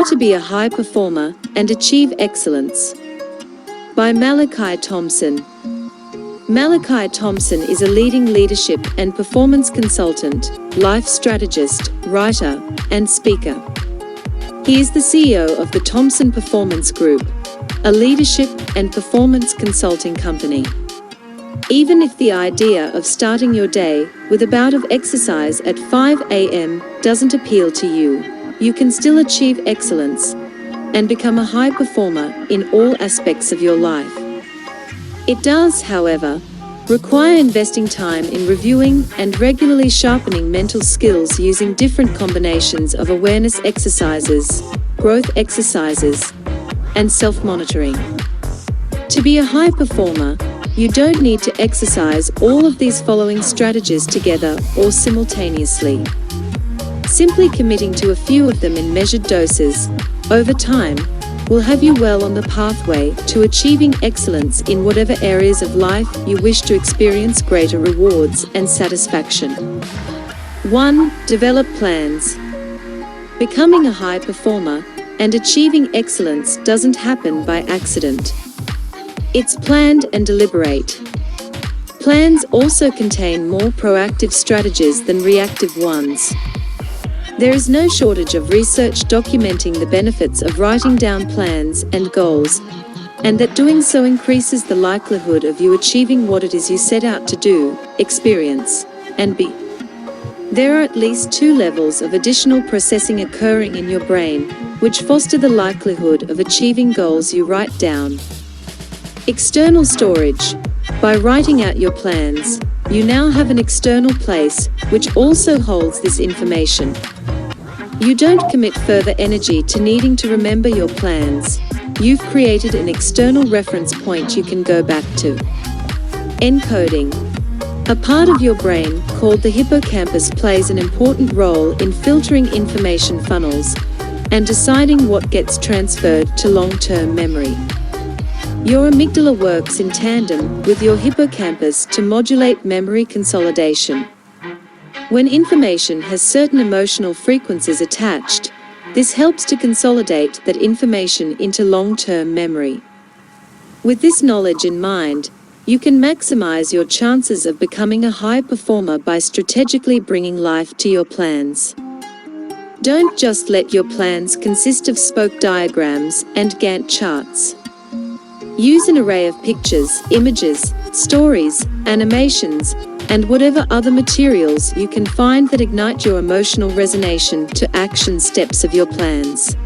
to be a high performer and achieve excellence. By Malachi Thompson. Malachi Thompson is a leading leadership and performance consultant, life strategist, writer, and speaker. He is the CEO of the Thompson Performance Group, a leadership and performance consulting company. Even if the idea of starting your day with a bout of exercise at 5 a.m. doesn't appeal to you, you can still achieve excellence and become a high performer in all aspects of your life. It does, however, require investing time in reviewing and regularly sharpening mental skills using different combinations of awareness exercises, growth exercises, and self-monitoring. To be a high performer, you don't need to exercise all of these following strategies together or simultaneously. Simply committing to a few of them in measured doses, over time, will have you well on the pathway to achieving excellence in whatever areas of life you wish to experience greater rewards and satisfaction. 1. Develop plans. Becoming a high performer and achieving excellence doesn't happen by accident. It's planned and deliberate. Plans also contain more proactive strategies than reactive ones. There is no shortage of research documenting the benefits of writing down plans and goals, and that doing so increases the likelihood of you achieving what it is you set out to do, experience, and be. There are at least 2 levels of additional processing occurring in your brain, which foster the likelihood of achieving goals you write down. External storage. By writing out your plans, you now have an external place which also holds this information. You don't commit further energy to needing to remember your plans. You've created an external reference point you can go back to. Encoding. A part of your brain, called the hippocampus, plays an important role in filtering information funnels and deciding what gets transferred to long-term memory. Your amygdala works in tandem with your hippocampus to modulate memory consolidation. When information has certain emotional frequencies attached, this helps to consolidate that information into long-term memory. With this knowledge in mind, you can maximize your chances of becoming a high performer by strategically bringing life to your plans. Don't just let your plans consist of spoke diagrams and Gantt charts. Use an array of pictures, images, stories, animations, and whatever other materials you can find that ignite your emotional resonance to action steps of your plans.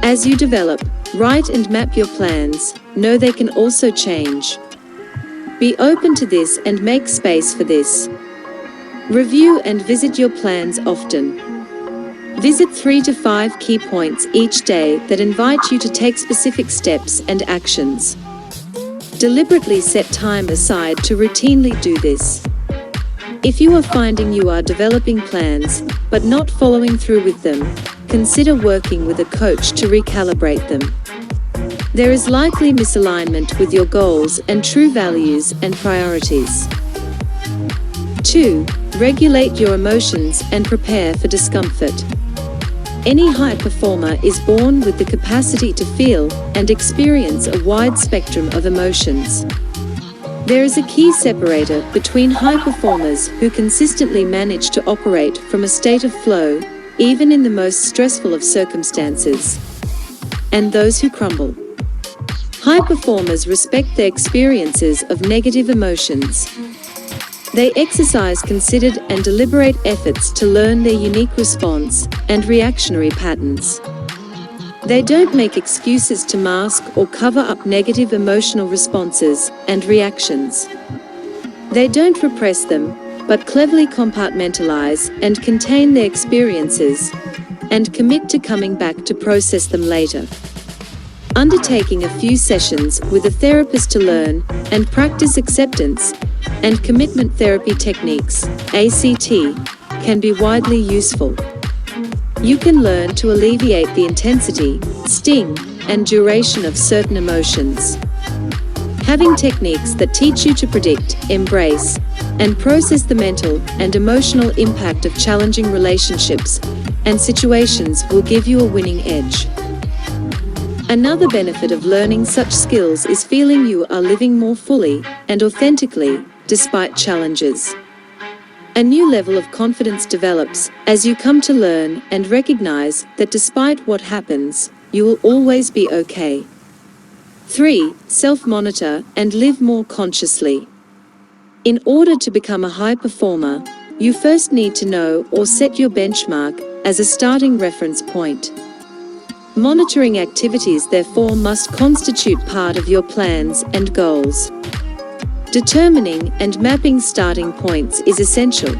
As you develop, write and map your plans, know they can also change. Be open to this and make space for this. Review and visit your plans often. Visit 3 to 5 key points each day that invite you to take specific steps and actions. Deliberately set time aside to routinely do this. If you are finding you are developing plans, but not following through with them, consider working with a coach to recalibrate them. There is likely misalignment with your goals and true values and priorities. 2. Regulate your emotions and prepare for discomfort. Any high performer is born with the capacity to feel and experience a wide spectrum of emotions. There is a key separator between high performers who consistently manage to operate from a state of flow, even in the most stressful of circumstances, and those who crumble. High performers respect their experiences of negative emotions. They exercise considered and deliberate efforts to learn their unique response and reactionary patterns. They don't make excuses to mask or cover up negative emotional responses and reactions. They don't repress them, but cleverly compartmentalize and contain their experiences, and commit to coming back to process them later. Undertaking a few sessions with a therapist to learn and practice acceptance and commitment therapy techniques, ACT, can be widely useful. You can learn to alleviate the intensity, sting, and duration of certain emotions. Having techniques that teach you to predict, embrace, and process the mental and emotional impact of challenging relationships and situations will give you a winning edge. Another benefit of learning such skills is feeling you are living more fully and authentically despite challenges. A new level of confidence develops as you come to learn and recognize that despite what happens, you will always be okay. 3. Self-monitor and live more consciously. In order to become a high performer, you first need to know or set your benchmark as a starting reference point. Monitoring activities therefore must constitute part of your plans and goals. Determining and mapping starting points is essential.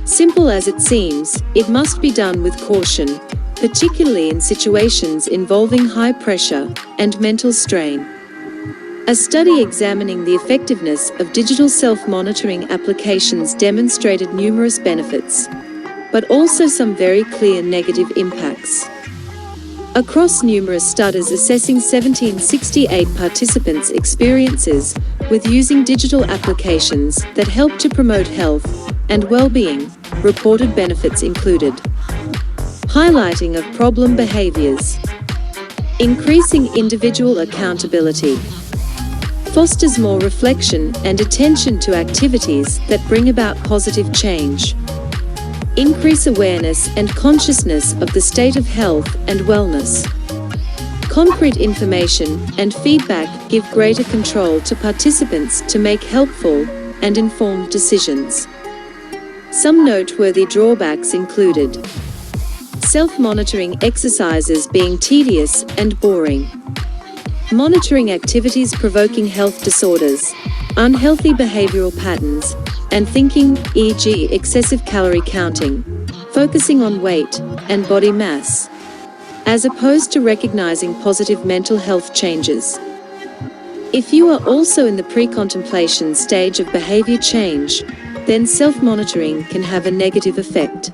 Simple as it seems, it must be done with caution, particularly in situations involving high pressure and mental strain. A study examining the effectiveness of digital self-monitoring applications demonstrated numerous benefits, but also some very clear negative impacts. Across numerous studies assessing 1768 participants' experiences with using digital applications that help to promote health and well-being, reported benefits included: highlighting of problem behaviors, increasing individual accountability, fosters more reflection and attention to activities that bring about positive change, increase awareness and consciousness of the state of health and wellness. Concrete information and feedback give greater control to participants to make helpful and informed decisions. Some noteworthy drawbacks included: self-monitoring exercises being tedious and boring, monitoring activities provoking health disorders, unhealthy behavioral patterns, and thinking, e.g. excessive calorie counting, focusing on weight and body mass, as opposed to recognizing positive mental health changes. If you are also in the pre-contemplation stage of behavior change, then self-monitoring can have a negative effect.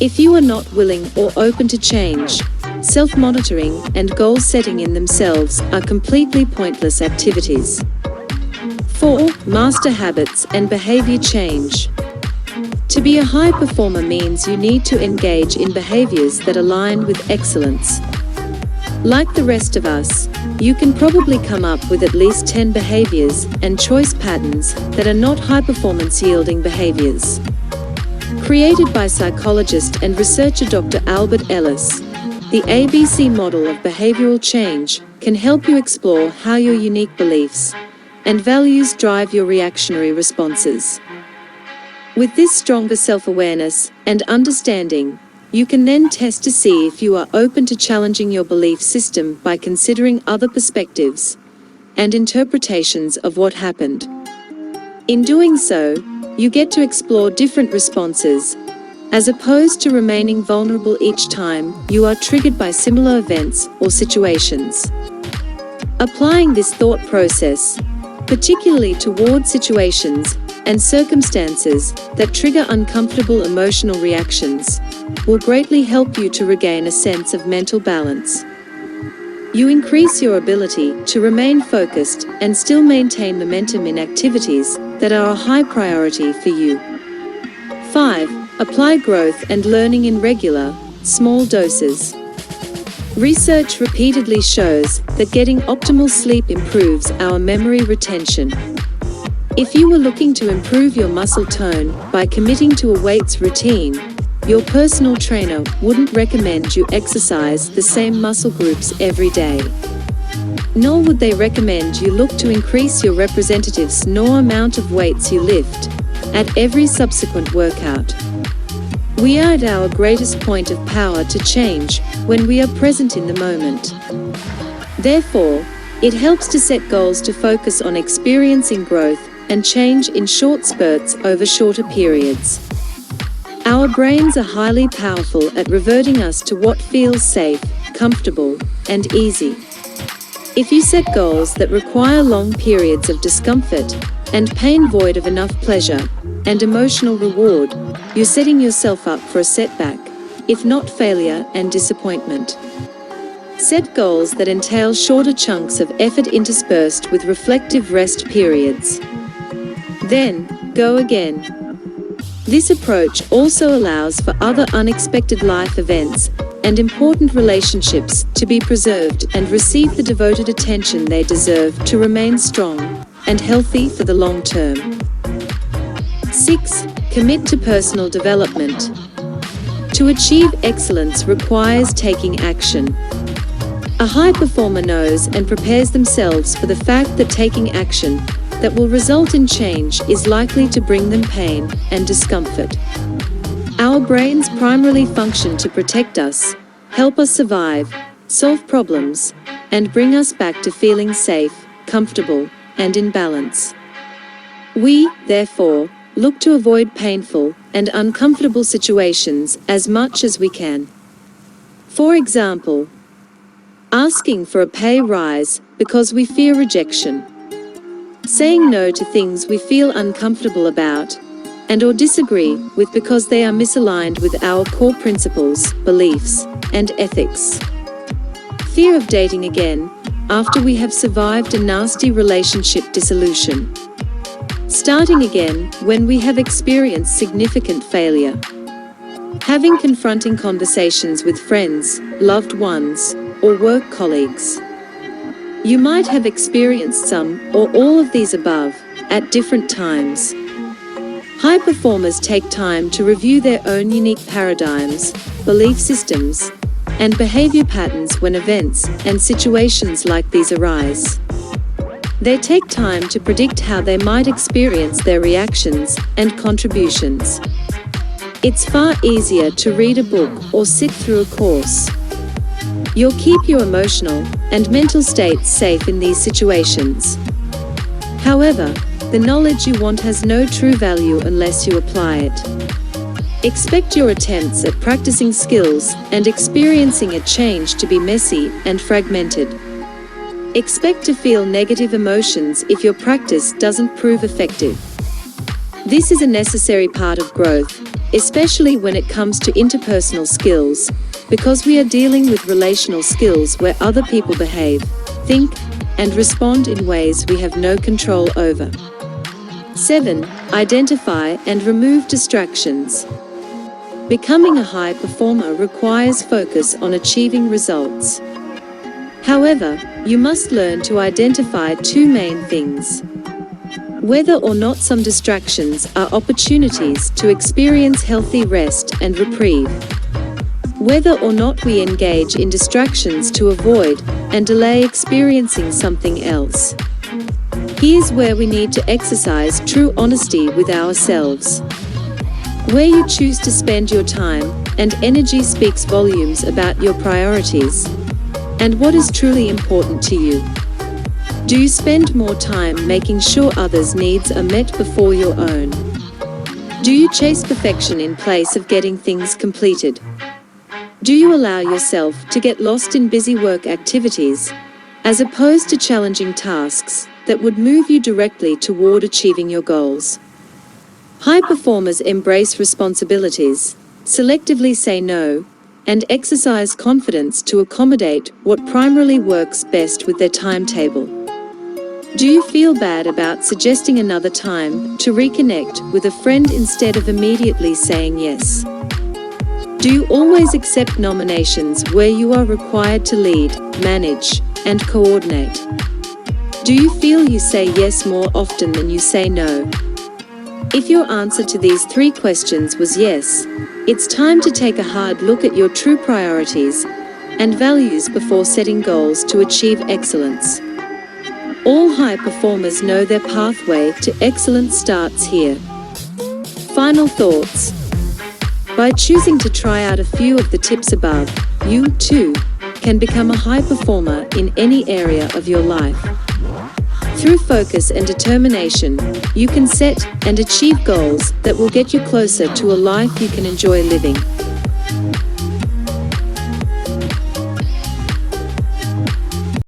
If you are not willing or open to change, self-monitoring and goal setting in themselves are completely pointless activities. 4. Master habits and behavior change. To be a high performer means you need to engage in behaviors that align with excellence. Like the rest of us, you can probably come up with at least 10 behaviors and choice patterns that are not high-performance yielding behaviors. Created by psychologist and researcher Dr. Albert Ellis, the ABC model of behavioral change can help you explore how your unique beliefs and values drive your reactionary responses. With this stronger self-awareness and understanding, you can then test to see if you are open to challenging your belief system by considering other perspectives and interpretations of what happened. In doing so, you get to explore different responses, as opposed to remaining vulnerable each time you are triggered by similar events or situations. Applying this thought process, particularly toward situations and circumstances that trigger uncomfortable emotional reactions, will greatly help you to regain a sense of mental balance. You increase your ability to remain focused and still maintain momentum in activities that are a high priority for you. 5. Apply growth and learning in regular, small doses. Research repeatedly shows that getting optimal sleep improves our memory retention. If you were looking to improve your muscle tone by committing to a weights routine, your personal trainer wouldn't recommend you exercise the same muscle groups every day. Nor would they recommend you look to increase your representative's nor amount of weights you lift at every subsequent workout. We are at our greatest point of power to change when we are present in the moment. Therefore, it helps to set goals to focus on experiencing growth and change in short spurts over shorter periods. Our brains are highly powerful at reverting us to what feels safe, comfortable, and easy. If you set goals that require long periods of discomfort and pain void of enough pleasure and emotional reward, you're setting yourself up for a setback, if not failure and disappointment. Set goals that entail shorter chunks of effort interspersed with reflective rest periods. Then, go again. This approach also allows for other unexpected life events and important relationships to be preserved and receive the devoted attention they deserve to remain strong and healthy for the long term. 6. Commit to personal development. To achieve excellence requires taking action. A high performer knows and prepares themselves for the fact that taking action that will result in change is likely to bring them pain and discomfort. Our brains primarily function to protect us, help us survive, solve problems, and bring us back to feeling safe, comfortable, and in balance. We, therefore, look to avoid painful and uncomfortable situations as much as we can. For example, asking for a pay rise because we fear rejection. Saying no to things we feel uncomfortable about and or disagree with because they are misaligned with our core principles, beliefs, and ethics. Fear of dating again after we have survived a nasty relationship dissolution. Starting again when we have experienced significant failure. Having confronting conversations with friends, loved ones, or work colleagues. You might have experienced some or all of these above at different times. High performers take time to review their own unique paradigms, belief systems, and behavior patterns when events and situations like these arise. They take time to predict how they might experience their reactions and contributions. It's far easier to read a book or sit through a course. You'll keep your emotional and mental states safe in these situations. However, the knowledge you want has no true value unless you apply it. Expect your attempts at practicing skills and experiencing a change to be messy and fragmented. Expect to feel negative emotions if your practice doesn't prove effective. This is a necessary part of growth, especially when it comes to interpersonal skills, because we are dealing with relational skills where other people behave, think, and respond in ways we have no control over. 7. Identify and remove distractions. Becoming a high performer requires focus on achieving results. However, you must learn to identify two main things. Whether or not some distractions are opportunities to experience healthy rest and reprieve. Whether or not we engage in distractions to avoid and delay experiencing something else. Here's where we need to exercise true honesty with ourselves. Where you choose to spend your time and energy speaks volumes about your priorities and what is truly important to you. Do you spend more time making sure others' needs are met before your own? Do you chase perfection in place of getting things completed? Do you allow yourself to get lost in busy work activities, as opposed to challenging tasks that would move you directly toward achieving your goals? High performers embrace responsibilities, selectively say no, and exercise confidence to accommodate what primarily works best with their timetable. Do you feel bad about suggesting another time to reconnect with a friend instead of immediately saying yes? Do you always accept nominations where you are required to lead, manage, and coordinate? Do you feel you say yes more often than you say no? If your answer to these 3 questions was yes, it's time to take a hard look at your true priorities and values before setting goals to achieve excellence. All high performers know their pathway to excellence starts here. Final thoughts. By choosing to try out a few of the tips above, you, too, can become a high performer in any area of your life. Through focus and determination, you can set and achieve goals that will get you closer to a life you can enjoy living.